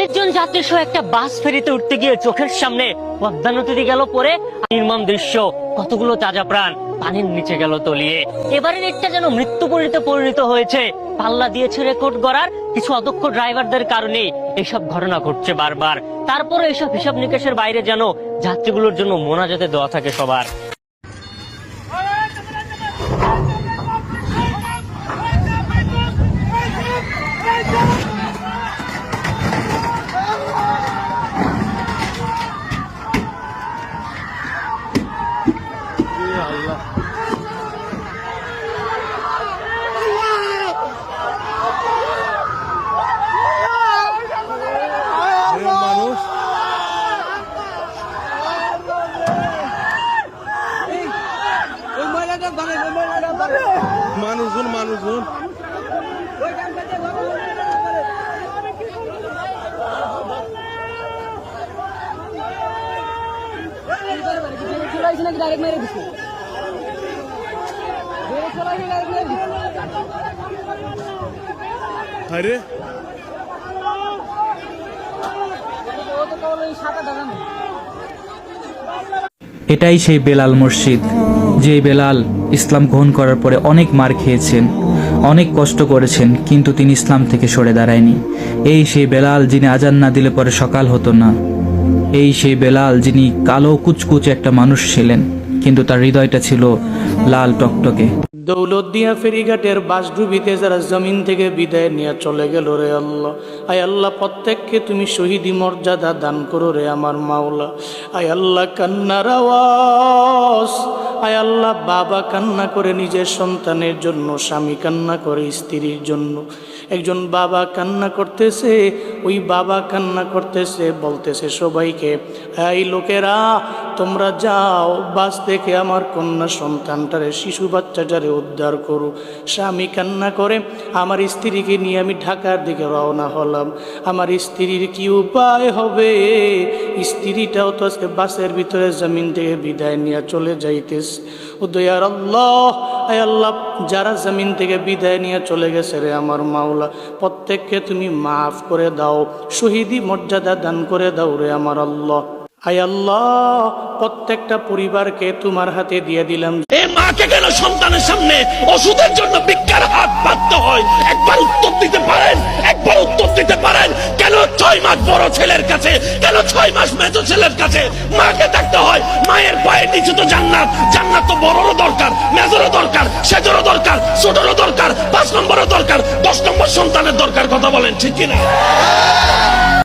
অনেকজন যাত্রী সহ একটা বাস ফেরিতে উঠতে গিয়ে চোখের সামনে পদ্মা নদীতে গেল পরে নির্মম দৃশ্য, কতগুলো তাজা প্রাণ পানির নিচে গেল তলিয়ে। এবারের একটা যেন মৃত্যুপরিণতে পরিণত হয়েছে। পাল্লা দিয়েছে রেকর্ড করার কিছু অদক্ষ ড্রাইভারদের কারণে এইসব ঘটনা ঘটছে বারবার। তারপরে এইসব হিসাব নিকেশের বাইরে যেন যাত্রীগুলোর জন্য মোনাজাতে দেওয়া থাকে সবার। মানুষজন মানুষজন আরে এটাই সেই বেলাল মসজিদ, যে বেলাল ইসলাম গ্রহণ করার পরে অনেক মার খেয়েছেন, অনেক কষ্ট করেছেন, কিন্তু তিনি ইসলাম থেকে সরে দাঁড়ায়নি। এই সেই বেলাল যিনি আজান না দিলে পরে সকাল হতো না। এই সেই বেলাল যিনি কালো কুচকুচে একটা মানুষ ছিলেন, কিন্তু তার হৃদয়টা ছিল লাল টকটকে। দৌলতদিয়া ফেরিঘাটের বাসডুবিতে যারা জমিন থেকে বিদায় নিয়ে চলে গেল রে আল্লাহ, আয় আল্লাহ প্রত্যেককে তুমি শহীদি মর্যাদা দান করো রে আমার মাওলা। আয় আল্লাহ কান্নার আওয়াজ, আয় আল্লাহ বাবা কান্না করে নিজের সন্তানের জন্য, স্বামী কান্না করে স্ত্রীর জন্য। একজন বাবা কান্না করতেছে, ওই বাবা কান্না করতেছে, বলতেছে সবাইকে, এই লোকেরা তোমরা যাও বাস থেকে আমার কন্যা সন্তানটারে, শিশু বাচ্চাটারে উদ্ধার করো। স্বামী কান্না করে, আমার স্ত্রীকে নিয়ে আমি ঢাকার দিকে রওনা হলাম। আমার স্ত্রীর কি উপায় হবে? স্ত্রীটাও তো আজকে বাসের ভিতরে জমিন থেকে বিদায় নিয়ে চলে যাইতেছে। ও দয়ার আল্লাহ, আয় আল্লাহ যারা জমিন থেকে বিদায় নিয়ে চলে গেছে রে আমার মাওলা, প্রত্যেককে তুমি মাফ করে দাও, শহীদি মর্যাদা দান করে দাও রে আমার আল্লাহ। আয় আল্লাহ প্রত্যেকটা পরিবারকে তোমার হাতে দিয়ে দিলাম। এই মাকে কেন সন্তানের সামনে ওষুধের জন্য ভিক্ষার হাত পাততে হয়? একবার উত্তর দিতে পারেন? একবার উত্তর দিতে পারেন? কেন 6 মাস বড় ছেলের কাছে, কেন 6 মাস মেজো ছেলের কাছে মাকে থাকতে হয়? মায়ের পায়ের নিচে তো জান্নাত। জান্নাত তো বড়রও দরকার, মেজরও দরকার, সেজরও দরকার, ছোটরও দরকার, 5 নম্বরও দরকার, 10 নম্বর সন্তানের দরকার। কথা বলেন ঠিক কিনা?